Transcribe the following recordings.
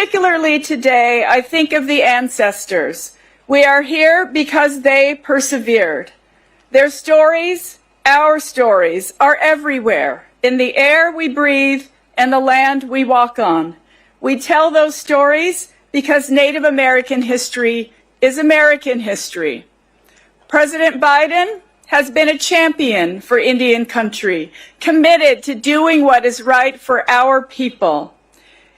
particularly today, I think of the ancestors. We are here because they persevered. Their stories, our stories, are everywhere, in the air we breathe and the land we walk on. We tell those stories because Native American history is American history. President Biden has been a champion for Indian country, committed to doing what is right for our people.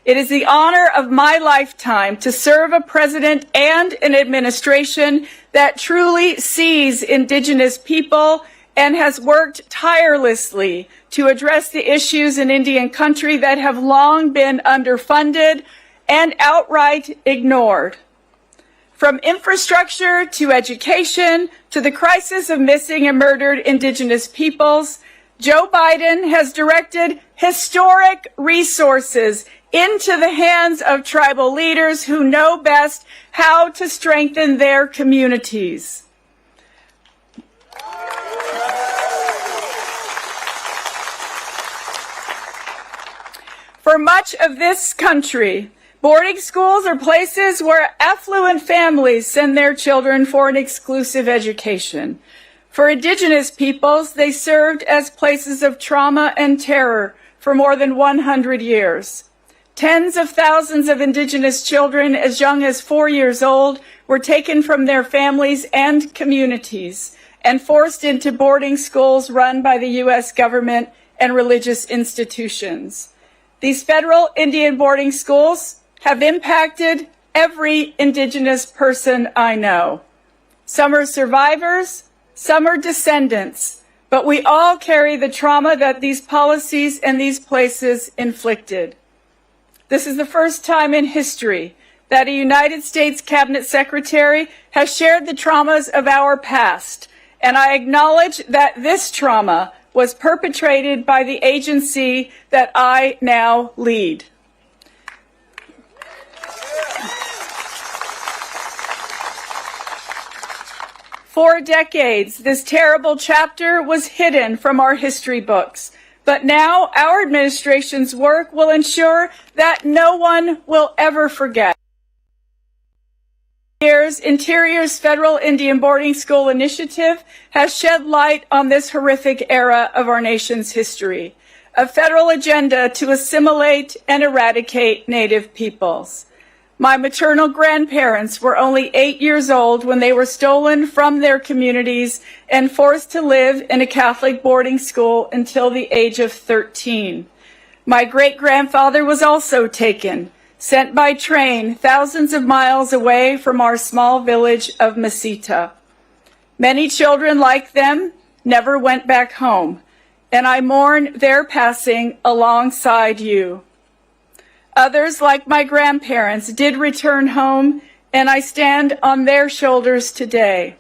It is the honor of my lifetime to serve a president and an administration that truly sees Indigenous people and has worked tirelessly to address the issues in Indian country that have long been underfunded and outright ignored. From infrastructure to education to the crisis of missing and murdered Indigenous peoples, Joe Biden has directed historic resources into the hands of tribal leaders who know best how to strengthen their communities. For much of this country, boarding schools are places where affluent families send their children for an exclusive education. For Indigenous peoples, they served as places of trauma and terror for more than 100 years. Tens of thousands of Indigenous children as young as 4 years old were taken from their families and communities and forced into boarding schools run by the U.S. government and religious institutions. These federal Indian boarding schools have impacted every Indigenous person I know. Some are survivors, some are descendants, but we all carry the trauma that these policies and these places inflicted. This is the first time in history that a United States Cabinet Secretary has shared the traumas of our past, and I acknowledge that this trauma was perpetrated by the agency that I now lead. For decades, this terrible chapter was hidden from our history books. But now our administration's work will ensure that no one will ever forget. Interior's Federal Indian Boarding School Initiative has shed light on this horrific era of our nation's history, a federal agenda to assimilate and eradicate Native peoples. My maternal grandparents were only 8 years old when they were stolen from their communities and forced to live in a Catholic boarding school until the age of 13. My great-grandfather was also taken, sent by train thousands of miles away from our small village of Mesita. Many children like them never went back home, and I mourn their passing alongside you. Others, like my grandparents, did return home, and I stand on their shoulders today.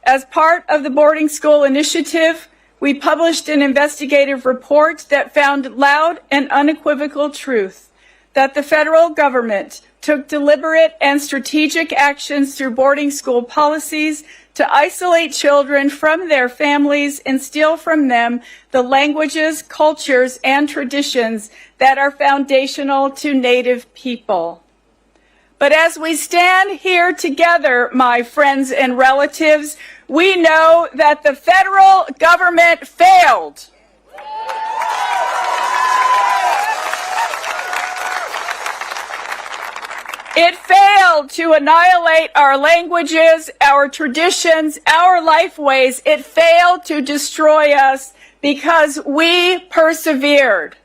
As part of the boarding school initiative, we published an investigative report that found loud and unequivocal truth that the federal government took deliberate and strategic actions through boarding school policies to isolate children from their families and steal from them the languages, cultures, and traditions that are foundational to Native people. But as we stand here together, my friends and relatives, we know that the federal government failed. It failed to annihilate our languages, our traditions, our lifeways. It failed to destroy us because we persevered.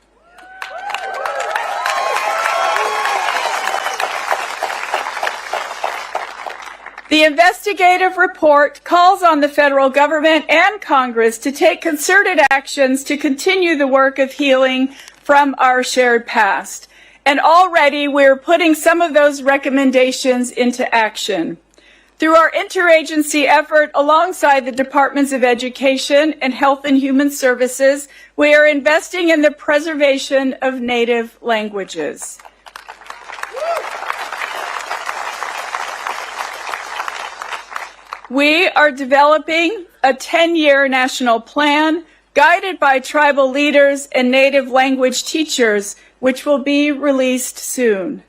The investigative report calls on the federal government and Congress to take concerted actions to continue the work of healing from our shared past. And already we're putting some of those recommendations into action. Through our interagency effort alongside the Departments of Education and Health and Human Services, we are investing in the preservation of Native languages. We are developing a 10-year national plan guided by tribal leaders and Native language teachers, which will be released soon.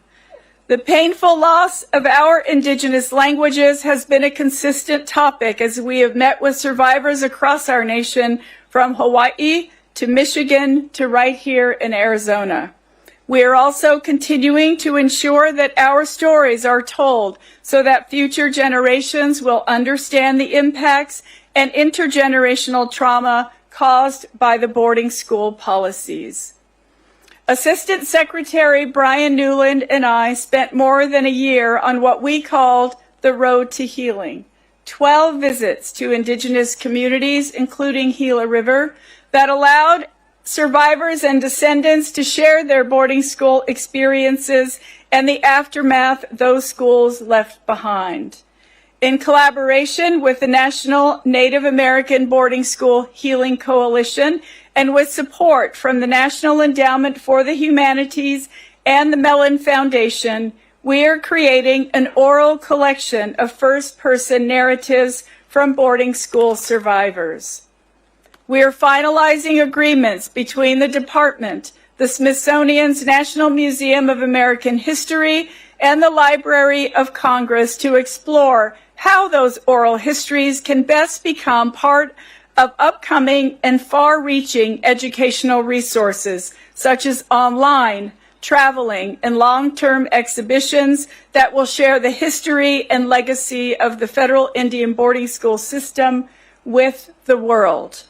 The painful loss of our Indigenous languages has been a consistent topic as we have met with survivors across our nation, from Hawaii to Michigan to right here in Arizona. We are also continuing to ensure that our stories are told so that future generations will understand the impacts and intergenerational trauma caused by the boarding school policies. Assistant Secretary Brian Newland and I spent more than a year on what we called the Road to Healing, 12 visits to Indigenous communities, including Gila River, that allowed survivors and descendants to share their boarding school experiences and the aftermath those schools left behind. In collaboration with the National Native American Boarding School Healing Coalition and with support from the National Endowment for the Humanities and the Mellon Foundation, we are creating an oral collection of first-person narratives from boarding school survivors. We are finalizing agreements between the Department, the Smithsonian's National Museum of American History, and the Library of Congress to explore how those oral histories can best become part of upcoming and far-reaching educational resources, such as online, traveling, and long-term exhibitions that will share the history and legacy of the federal Indian boarding school system with the world.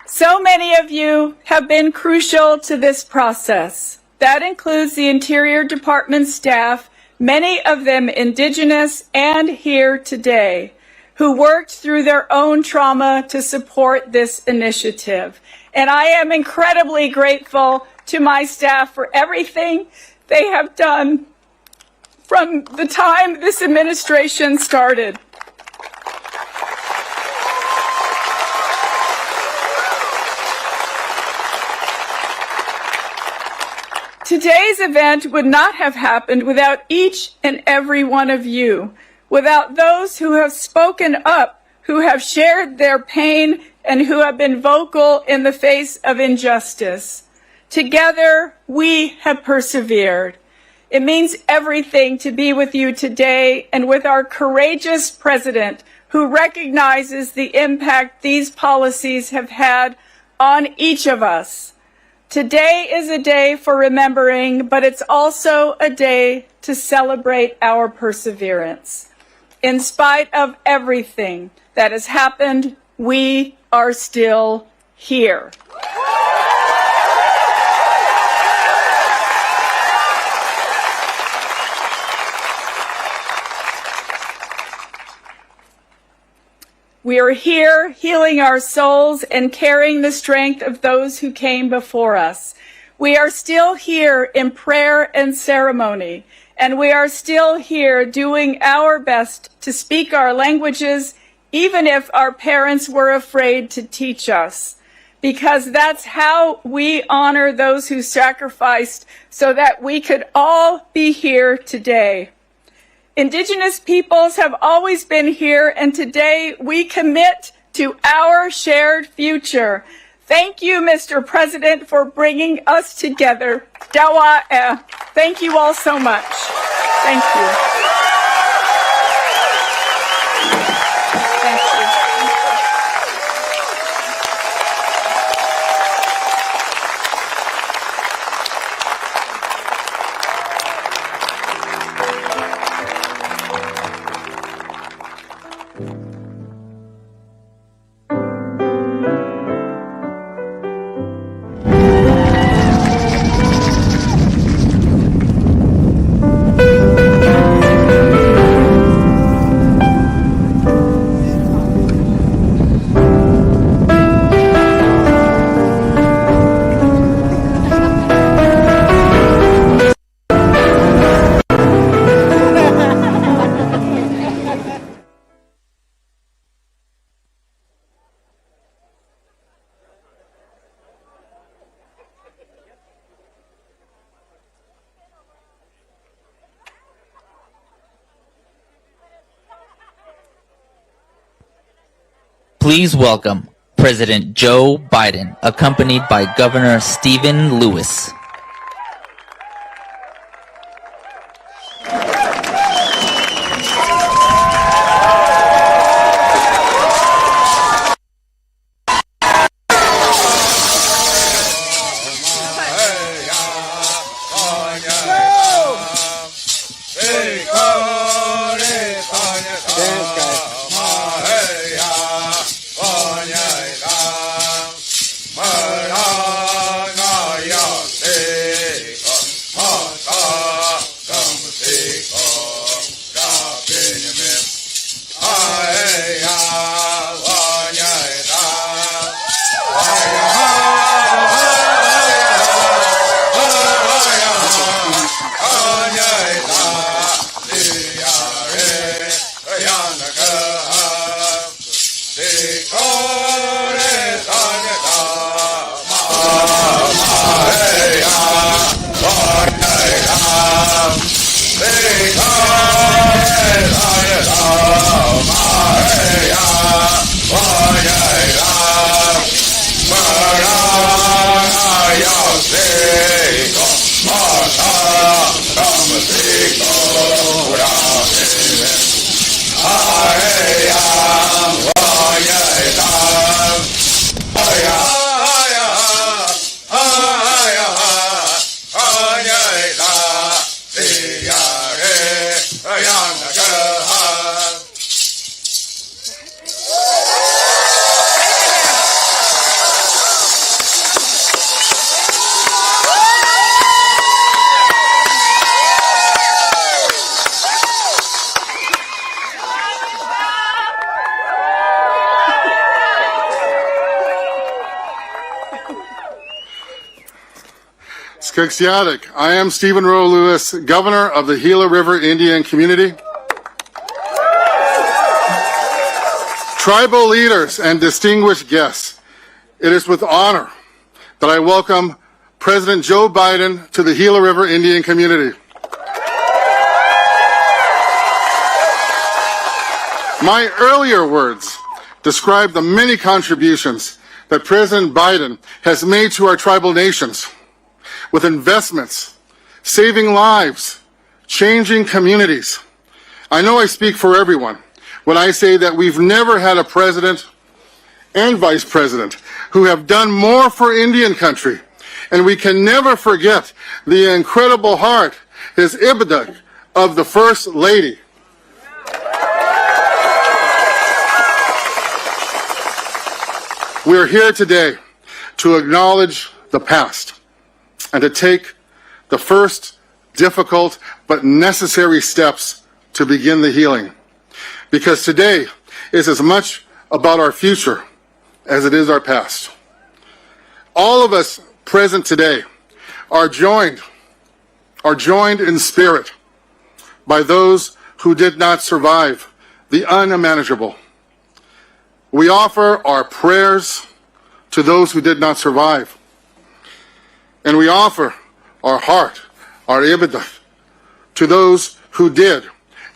So many of you have been crucial to this process. That includes the Interior Department staff, many of them Indigenous and here today, who worked through their own trauma to support this initiative. And I am incredibly grateful to my staff for everything they have done from the time this administration started. Today's event would not have happened without each and every one of you, without those who have spoken up, who have shared their pain, and who have been vocal in the face of injustice. Together, we have persevered. It means everything to be with you today and with our courageous president who recognizes the impact these policies have had on each of us. Today is a day for remembering, but it's also a day to celebrate our perseverance. In spite of everything that has happened, we are still here. We are here healing our souls and carrying the strength of those who came before us. We are still here in prayer and ceremony, and we are still here doing our best to speak our languages, even if our parents were afraid to teach us, because that's how we honor those who sacrificed so that we could all be here today. Indigenous peoples have always been here, and today we commit to our shared future. Thank you, Mr. President, for bringing us together. Dawa. Thank you all so much. Thank you. Please welcome President Joe Biden, accompanied by Governor Stephen Lewis. I am Stephen Rowe Lewis, Governor of the Gila River Indian Community. Tribal leaders and distinguished guests, it is with honor that I welcome President Joe Biden to the Gila River Indian Community. My earlier words describe the many contributions that President Biden has made to our tribal nations, with investments, saving lives, changing communities. I know I speak for everyone when I say that we've never had a president and vice president who have done more for Indian country, and we can never forget the incredible heart, his ibadah, of the First Lady. We are here today to acknowledge the past and to take the first difficult but necessary steps to begin the healing. Because today is as much about our future as it is our past. All of us present today are joined in spirit by those who did not survive the unimaginable. We offer our prayers to those who did not survive. And we offer our heart, our ibadah, to those who did,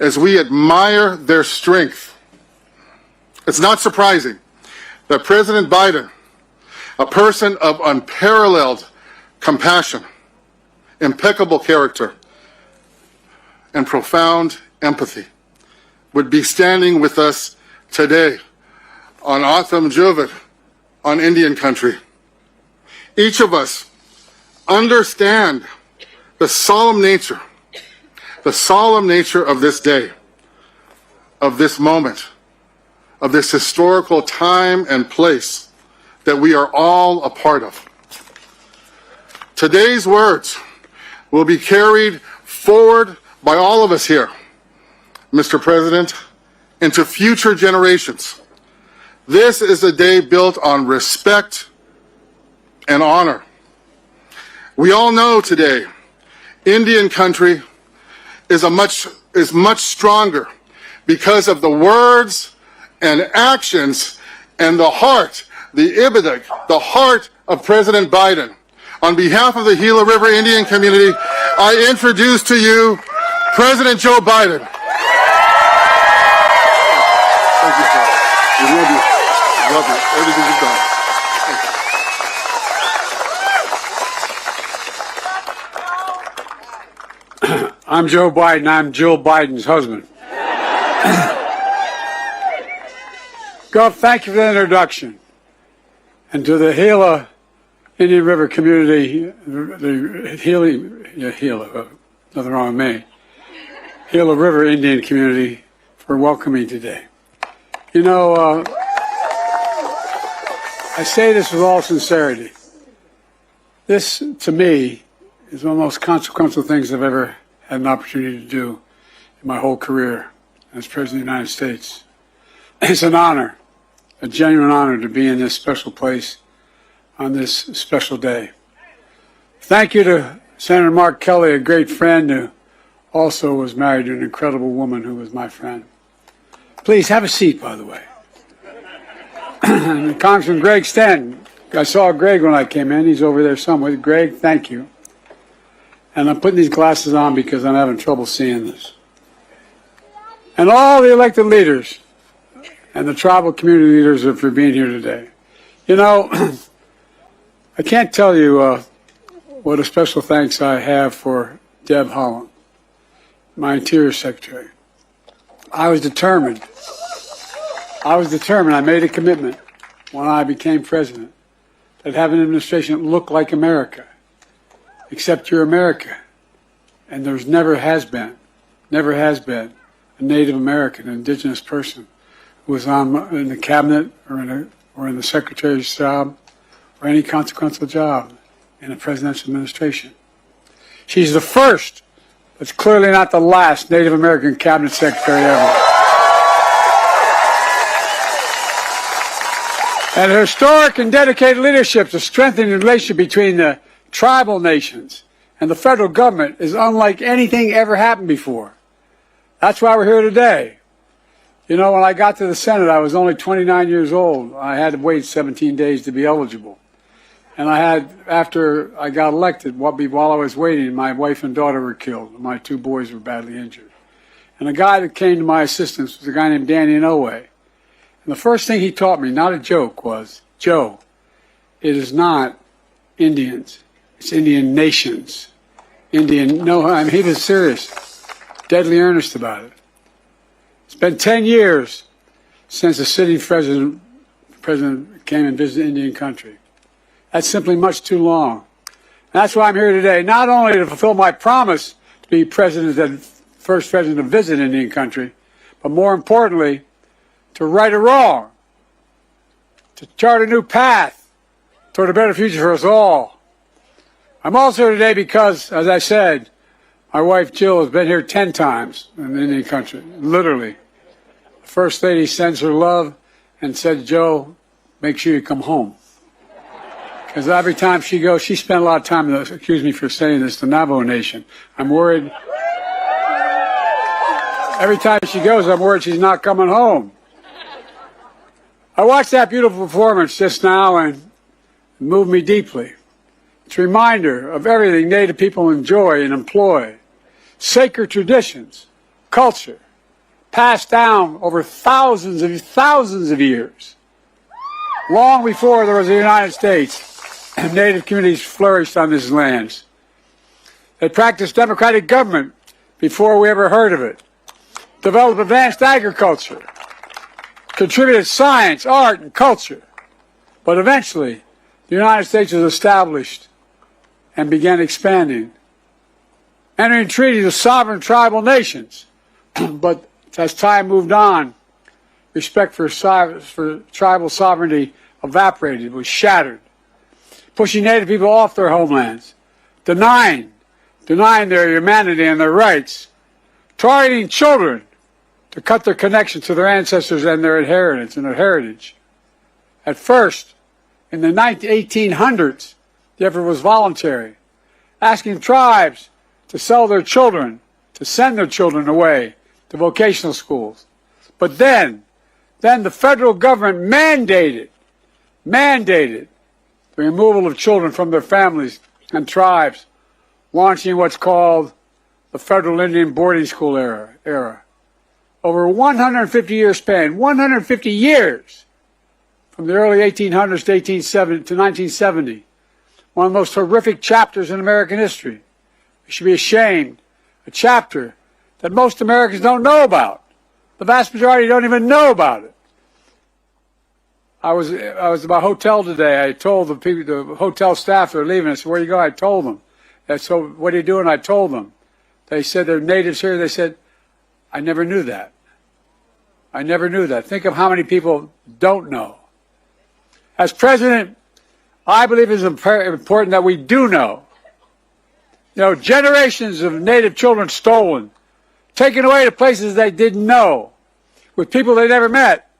as we admire their strength. It's not surprising that President Biden, a person of unparalleled compassion, impeccable character, and profound empathy, would be standing with us today on Autumn Juvat, on Indian country. Each of us understand the solemn nature of this day, of this moment, of this historical time and place that we are all a part of. Today's words will be carried forward by all of us here, Mr. President, into future generations. This is a day built on respect and honor. We all know today, Indian country is much stronger because of the words and actions and the heart, the ibadah, the heart of President Biden. On behalf of the Gila River Indian Community, I introduce to you President Joe Biden. Thank you, sir. We love you. government, everything you've done. I'm Joe Biden. I'm Jill Biden's husband. Gov, thank you for the introduction. And to the Gila Indian River Community, nothing wrong with me, Gila River Indian Community for welcoming today. You know, I say this with all sincerity. This, to me, is one of the most consequential things I've ever had an opportunity to do in my whole career as President of the United States. It's an honor, a genuine honor to be in this special place on this special day. Thank you to Senator Mark Kelly, a great friend who also was married to an incredible woman who was my friend. Please have a seat, by the way. Congressman Greg Stanton. I saw Greg when I came in. He's over there somewhere. Greg, thank you. And I'm putting these glasses on because I'm having trouble seeing this. And all the elected leaders and the tribal community leaders for being here today. You know, I can't tell you what a special thanks I have for Deb Haaland, my Interior Secretary. I was determined. I made a commitment when I became president that have an administration that looked like America. Except you're America. And there's never has been a Native American, an Indigenous person who was in the cabinet or in the secretary's job or any consequential job in a presidential administration. She's the first, but clearly not the last, Native American cabinet secretary ever. And her historic and dedicated leadership to strengthen the relationship between the tribal nations and the federal government is unlike anything ever happened before. That's why we're here today. You know, when I got to the Senate, I was only 29 years old. I had to wait 17 days to be eligible. And after I got elected, while I was waiting, my wife and daughter were killed. My two boys were badly injured. And the guy that came to my assistance was a guy named Danny Inouye. And the first thing he taught me, not a joke, was, Joe, it is not Indians. It's Indian nations. He was serious, deadly earnest about it. It's been 10 years since the sitting president came and visited Indian country. That's simply much too long. And that's why I'm here today, not only to fulfill my promise to be first president to visit Indian country, but more importantly, to right a wrong, to chart a new path toward a better future for us all. I'm also here today because, as I said, my wife Jill has been here 10 times in Indian country, literally. The First Lady sends her love and said, Joe, make sure you come home. Because every time she goes, she spent a lot of time, excuse me for saying this, the Navajo Nation. I'm worried. Every time she goes, I'm worried she's not coming home. I watched that beautiful performance just now and it moved me deeply. It's a reminder of everything Native people enjoy and employ. Sacred traditions, culture, passed down over thousands of years. Long before there was a United States, Native communities flourished on these lands. They practiced democratic government before we ever heard of it. Developed advanced agriculture. Contributed science, art, and culture. But eventually, the United States was established and began expanding, entering treaties with sovereign tribal nations. But as time moved on, respect for tribal sovereignty evaporated, was shattered, pushing Native people off their homelands, denying their humanity and their rights, targeting children to cut their connection to their ancestors and their inheritance and their heritage. At first, in the 1800s, the effort was voluntary, asking tribes to sell their children, to send their children away to vocational schools. But then the federal government mandated the removal of children from their families and tribes, launching what's called the Federal Indian Boarding School era. Over a 150-year span, 150 years, from the early 1800s to 1970, one of the most horrific chapters in American history. We should be ashamed. A chapter that most Americans don't know about. The vast majority don't even know about it. I was at my hotel today. I told the people, the hotel staff, they're leaving. I said, "Where do you go?" I told them. And so, "What are you doing?" I told them. They said they're natives here. They said, "I never knew that. I never knew that." Think of how many people don't know. As president, I believe it's important that we do know. You know, generations of Native children stolen, taken away to places they didn't know, with people they never met,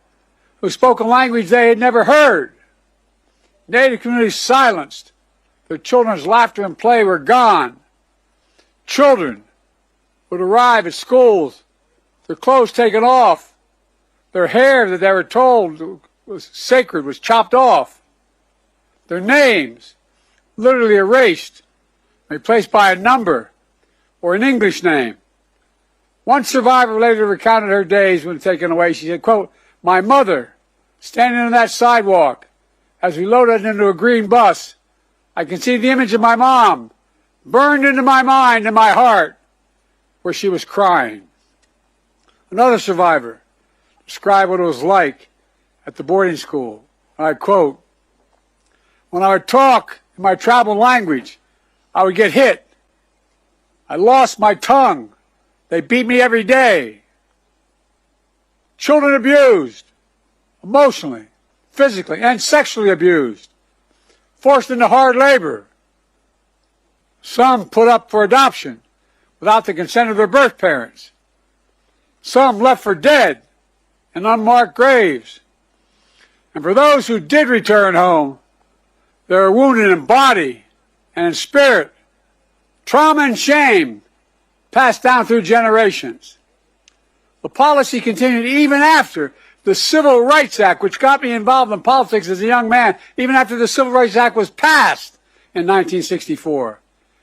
who spoke a language they had never heard. Native communities silenced. Their children's laughter and play were gone. Children would arrive at schools, their clothes taken off, their hair that they were told was sacred was chopped off, their names literally erased, replaced by a number or an English name. One survivor later recounted her days when taken away. She said, quote, "My mother, standing on that sidewalk as we loaded into a green bus, I can see the image of my mom burned into my mind and my heart where she was crying." Another survivor described what it was like at the boarding school. I quote, "When I would talk in my tribal language, I would get hit. I lost my tongue. They beat me every day. Children abused, emotionally, physically, and sexually abused. Forced into hard labor. Some put up for adoption without the consent of their birth parents. Some left for dead in unmarked graves. And for those who did return home, they were wounded in body and in spirit. Trauma and shame passed down through generations. The policy continued even after the Civil Rights Act, which got me involved in politics as a young man, even after the Civil Rights Act was passed in 1964.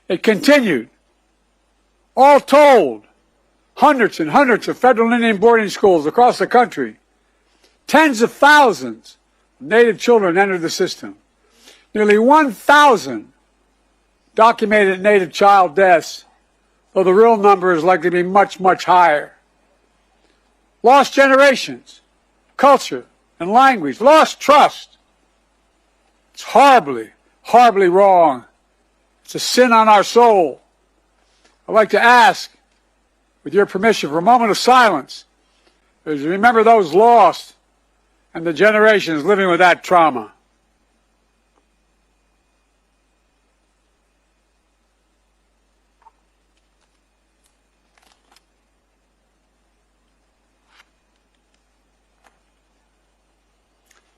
It continued. All told, hundreds and hundreds of federal Indian boarding schools across the country. Tens of thousands of Native children entered the system. Nearly 1,000 documented Native child deaths, though the real number is likely to be much, much higher. Lost generations, culture and language, lost trust. It's horribly, horribly wrong. It's a sin on our soul. I'd like to ask, with your permission, for a moment of silence, as we remember those lost and the generations living with that trauma.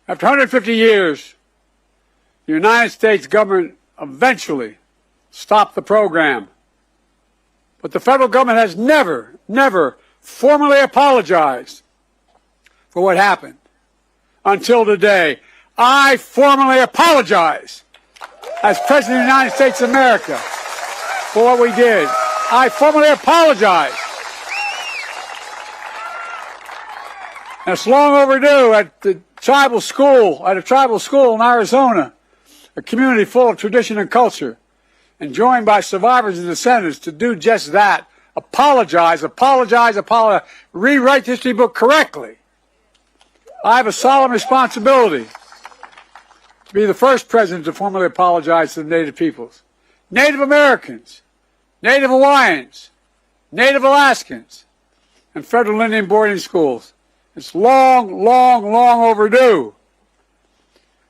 After 150 years, the United States government eventually stopped the program. But the federal government has never formally apologized for what happened until today. I formally apologize as President of the United States of America for what we did. I formally apologize. And it's long overdue. At a tribal school in Arizona, a community full of tradition and culture, and joined by survivors and descendants to do just that. Apologize, rewrite the history book correctly. I have a solemn responsibility to be the first president to formally apologize to the Native peoples. Native Americans, Native Hawaiians, Native Alaskans, and federal Indian boarding schools. It's long overdue.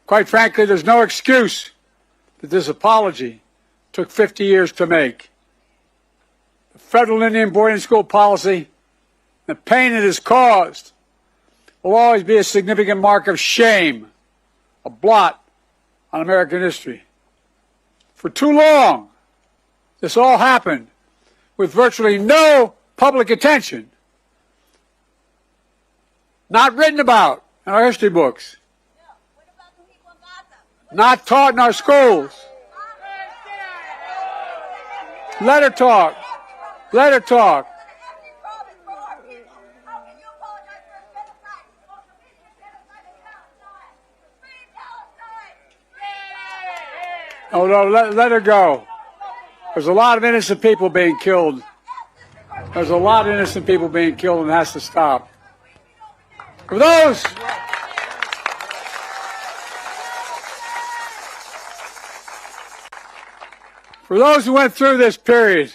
Quite frankly, there's no excuse that this apology took 50 years to make. The federal Indian boarding school policy, the pain it has caused, will always be a significant mark of shame, a blot on American history. For too long, this all happened with virtually no public attention, not written about in our history books, not taught in our schools. Let her talk. Let her talk. Oh, no, let her go. There's a lot of innocent people being killed. There's a lot of innocent people being killed, and it has to stop. For those who went through this period,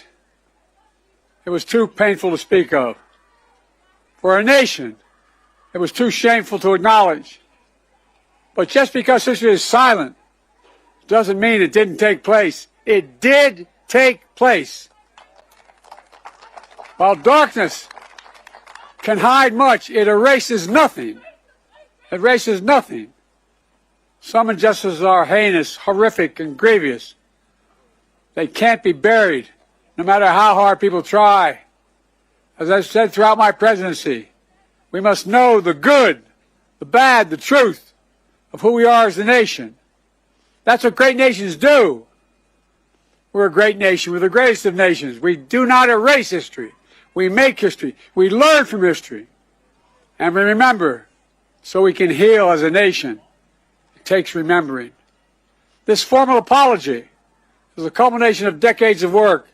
it was too painful to speak of. For a nation, it was too shameful to acknowledge. But just because history is silent doesn't mean it didn't take place. It did take place. While darkness can hide much, it erases nothing. It erases nothing. Some injustices are heinous, horrific, and grievous. They can't be buried, no matter how hard people try. As I've said throughout my presidency, we must know the good, the bad, the truth of who we are as a nation. That's what great nations do. We're a great nation. We're the greatest of nations. We do not erase history. We make history. We learn from history. And we remember so we can heal as a nation. It takes remembering. This formal apology is a culmination of decades of work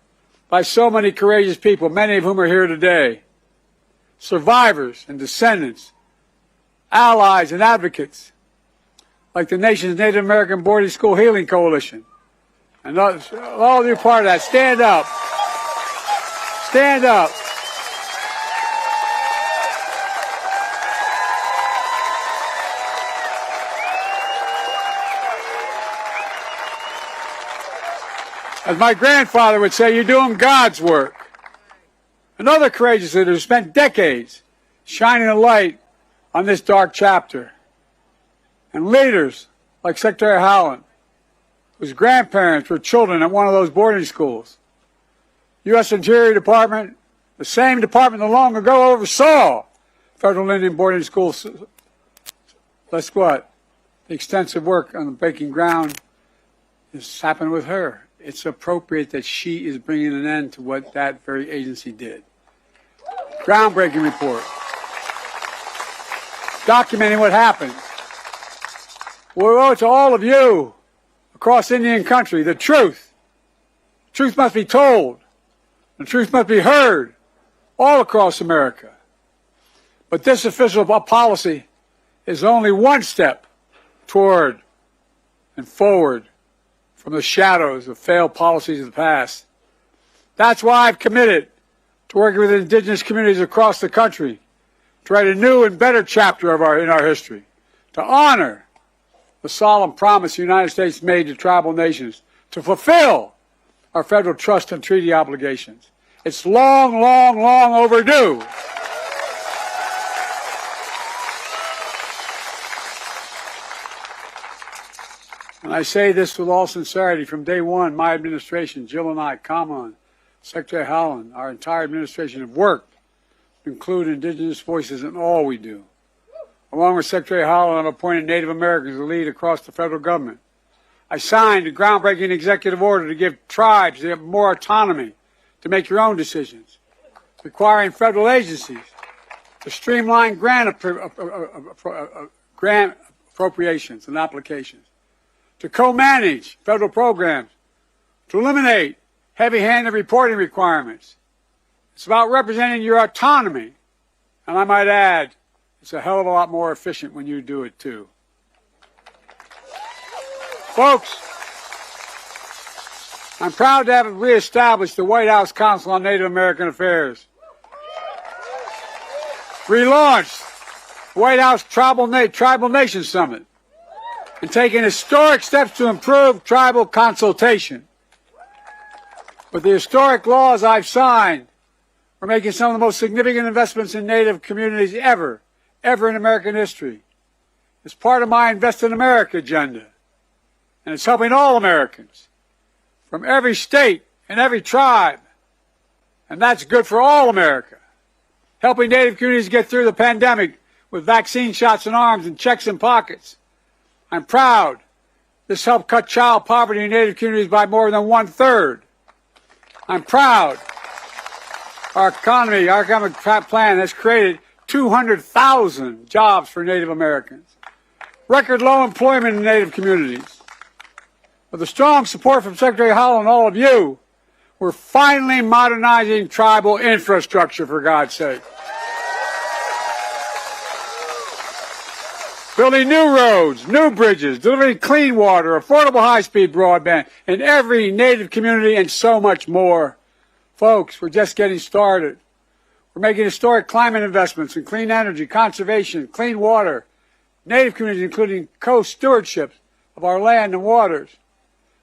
by so many courageous people, many of whom are here today. Survivors and descendants, allies and advocates, like the nation's Native American Boarding School Healing Coalition. And all of you are part of that. Stand up. Stand up. As my grandfather would say, you're doing God's work. Another courageous leader who spent decades shining a light on this dark chapter. And leaders like Secretary Howland, whose grandparents were children at one of those boarding schools. U.S. Interior Department, the same department that long ago oversaw federal Indian boarding schools. Guess what? The extensive work on the breaking ground has happened with her. It's appropriate that she is bringing an end to what that very agency did. Groundbreaking report. Documenting what happened. We owe it to all of you across Indian country the truth. Truth must be told. The truth must be heard all across America. But this official policy is only one step toward and forward from the shadows of failed policies of the past. That's why I've committed to working with indigenous communities across the country to write a new and better chapter in our history, to honor the solemn promise the United States made to tribal nations to fulfill our federal trust and treaty obligations. It's long, long, long overdue. And I say this with all sincerity. From day one, my administration, Jill and I, Kamala, Secretary Howland, our entire administration have worked to include indigenous voices in all we do. Along with Secretary Howland, I've appointed Native Americans to lead across the federal government. I signed a groundbreaking executive order to give tribes more autonomy to make your own decisions, requiring federal agencies to streamline grant appropriations and applications, to co-manage federal programs, to eliminate heavy-handed reporting requirements. It's about representing your autonomy, and I might add, it's a hell of a lot more efficient when you do it too. Folks, I'm proud to have reestablished the White House Council on Native American Affairs. Relaunched the White House Tribal Nation Summit and taken historic steps to improve tribal consultation. With the historic laws I've signed, we're making some of the most significant investments in Native communities ever in American history. It's part of my Invest in America agenda. And it's helping all Americans from every state and every tribe. And that's good for all America. Helping Native communities get through the pandemic with vaccine shots in arms and checks in pockets. I'm proud this helped cut child poverty in Native communities by more than 1/3. I'm proud our economic plan has created 200,000 jobs for Native Americans. Record low employment in Native communities. With the strong support from Secretary Howell and all of you, we're finally modernizing tribal infrastructure, for God's sake. Building new roads, new bridges, delivering clean water, affordable high-speed broadband in every Native community, and so much more. Folks, we're just getting started. We're making historic climate investments in clean energy, conservation, clean water, Native communities, including co-stewardship of our land and waters.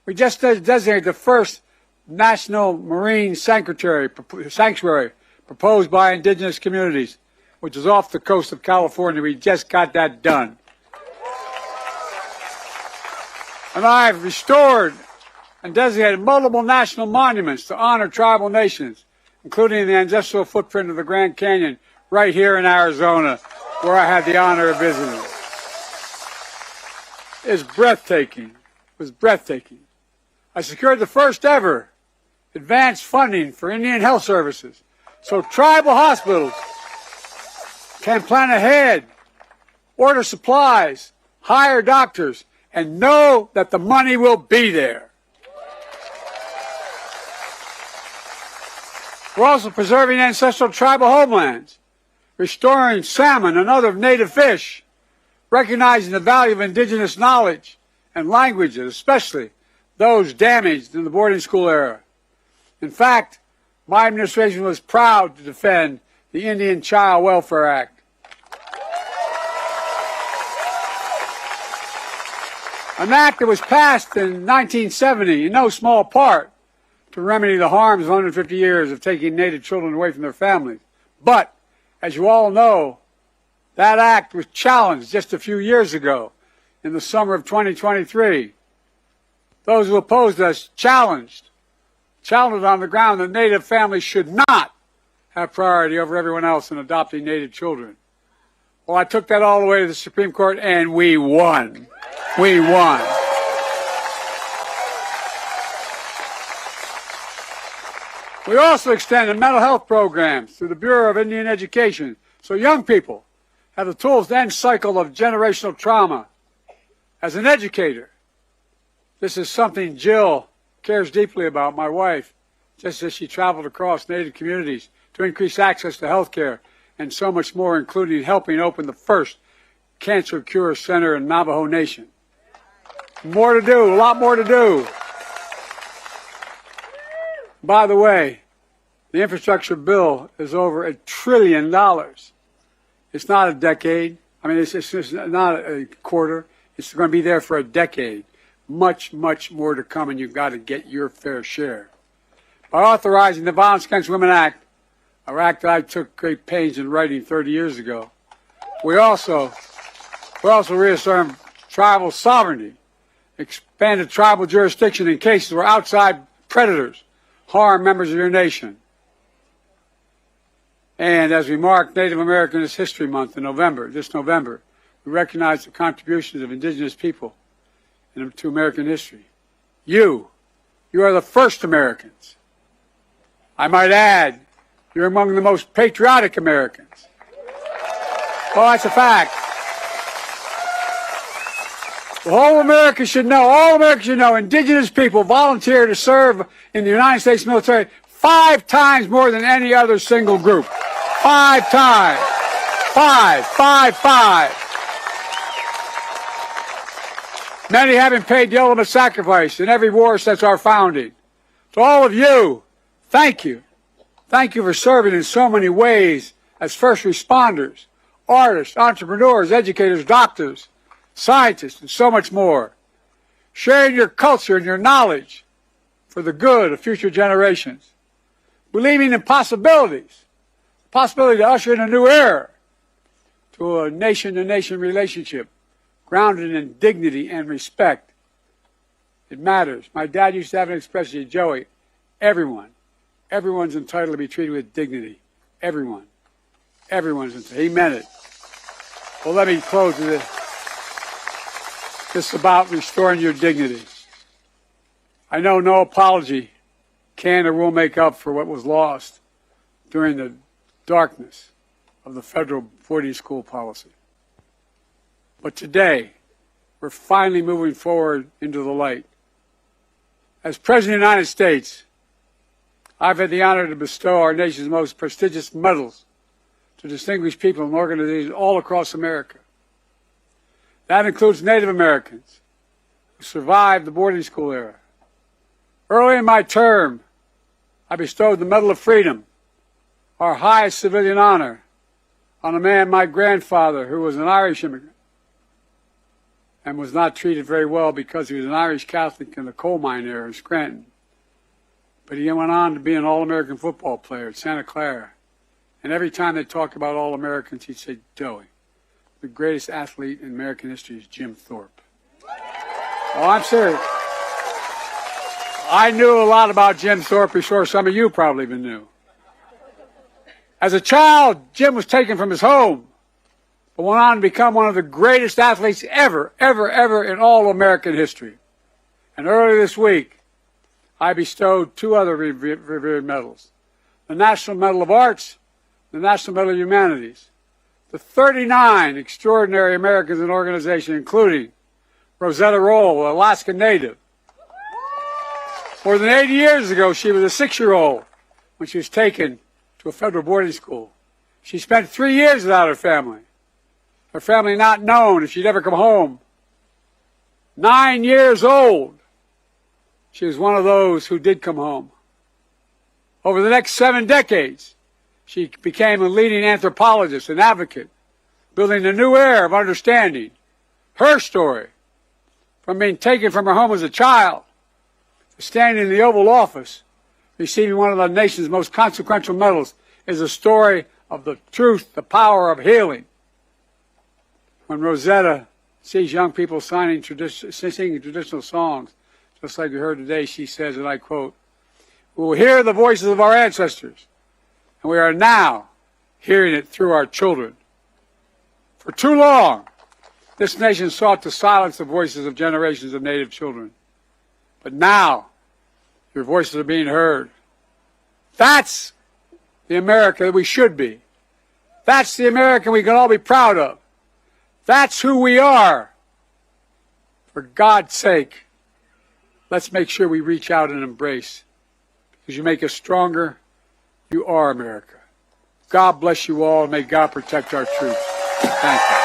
We just designated the first National Marine Sanctuary proposed by Indigenous communities, which is off the coast of California. We just got that done. And I've restored and designated multiple national monuments to honor tribal nations, including the ancestral footprint of the Grand Canyon right here in Arizona, where I had the honor of visiting. It's breathtaking. It was breathtaking. I secured the first ever advanced funding for Indian health services, so tribal hospitals can plan ahead, order supplies, hire doctors, and know that the money will be there. We're also preserving ancestral tribal homelands, restoring salmon and other native fish, recognizing the value of indigenous knowledge and languages, especially those damaged in the boarding school era. In fact, my administration was proud to defend the Indian Child Welfare Act. An act that was passed in 1970 in no small part to remedy the harms of 150 years of taking Native children away from their families. But, as you all know, that act was challenged just a few years ago in the summer of 2023. Those who opposed us challenged on the ground that Native families should not have priority over everyone else in adopting Native children. Well, I took that all the way to the Supreme Court, and we won. We won. We also extended mental health programs through the Bureau of Indian Education so young people have the tools to end cycle of generational trauma. As an educator, this is something Jill cares deeply about, my wife, just as she traveled across Native communities to increase access to health care and so much more, including helping open the first cancer cure center in Navajo Nation. More to do, a lot more to do. By the way, the infrastructure bill is over $1 trillion. It's not a decade. I mean, it's not a quarter. It's going to be there for a decade. Much, much more to come, and you've got to get your fair share. By authorizing the Violence Against Women Act, an act that I took great pains in writing 30 years ago, we also reaffirmed tribal sovereignty, expanded tribal jurisdiction in cases where outside predators harm members of your nation. And as we mark Native American History Month in November, this November, we recognize the contributions of indigenous people to American history. You are the first Americans. I might add, you're among the most patriotic Americans. Oh, that's a fact. The whole America should know, all Americans should know, indigenous people volunteer to serve in the United States military 5 times more than any other single group. 5 times. 5. Many having paid the ultimate sacrifice in every war since our founding. To all of you, thank you. Thank you for serving in so many ways as first responders, artists, entrepreneurs, educators, doctors, scientists, and so much more. Sharing your culture and your knowledge for the good of future generations. Believing in possibilities. Possibility to usher in a new era to a nation-to-nation relationship grounded in dignity and respect. It matters. My dad used to have an expression, Joey, everyone's entitled to be treated with dignity. Everyone's entitled. He meant it. Well, let me close with this. It's about restoring your dignity. I know no apology can or will make up for what was lost during the darkness of the federal boarding school policy. But today, we're finally moving forward into the light. As President of the United States, I've had the honor to bestow our nation's most prestigious medals to distinguished people and organizations all across America. That includes Native Americans who survived the boarding school era. Early in my term, I bestowed the Medal of Freedom, our highest civilian honor, on a man, my grandfather, who was an Irish immigrant and was not treated very well because he was an Irish Catholic in the coal mine era in Scranton. But he went on to be an All-American football player at Santa Clara. And every time they talked about All-Americans, he'd say, Joey, the greatest athlete in American history is Jim Thorpe. Oh, I'm serious. I knew a lot about Jim Thorpe before some of you probably even knew. As a child, Jim was taken from his home, but went on to become one of the greatest athletes ever in all American history. And earlier this week, I bestowed two other revered medals, the National Medal of Arts, the National Medal of Humanities, to 39 extraordinary Americans and organizations, including Rosetta Roll, an Alaskan native. More than 80 years ago, she was a 6-year-old when she was taken to a federal boarding school. She spent 3 years without her family not known if she'd ever come home. 9 years old, she was one of those who did come home. Over the next 7 decades, she became a leading anthropologist and advocate, building a new era of understanding. Her story, from being taken from her home as a child to standing in the Oval Office, receiving one of the nation's most consequential medals, is a story of the truth, the power of healing. When Rosetta sees young people singing traditional songs, just like we heard today, she says, and I quote, "We will hear the voices of our ancestors, and we are now hearing it through our children." For too long, this nation sought to silence the voices of generations of Native children. But now, your voices are being heard. That's the America that we should be. That's the America we can all be proud of. That's who we are. For God's sake, let's make sure we reach out and embrace. Because you make us stronger. You are America. God bless you all, and may God protect our troops. Thank you.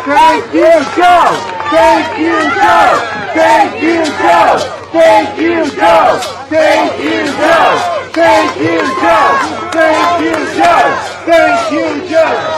Thank you, Joe! Thank you, Joe! Thank you, Joe! Thank you, Joe! Thank you, Joe! Thank you, Joe! Thank you, Joe! Thank you, Joe!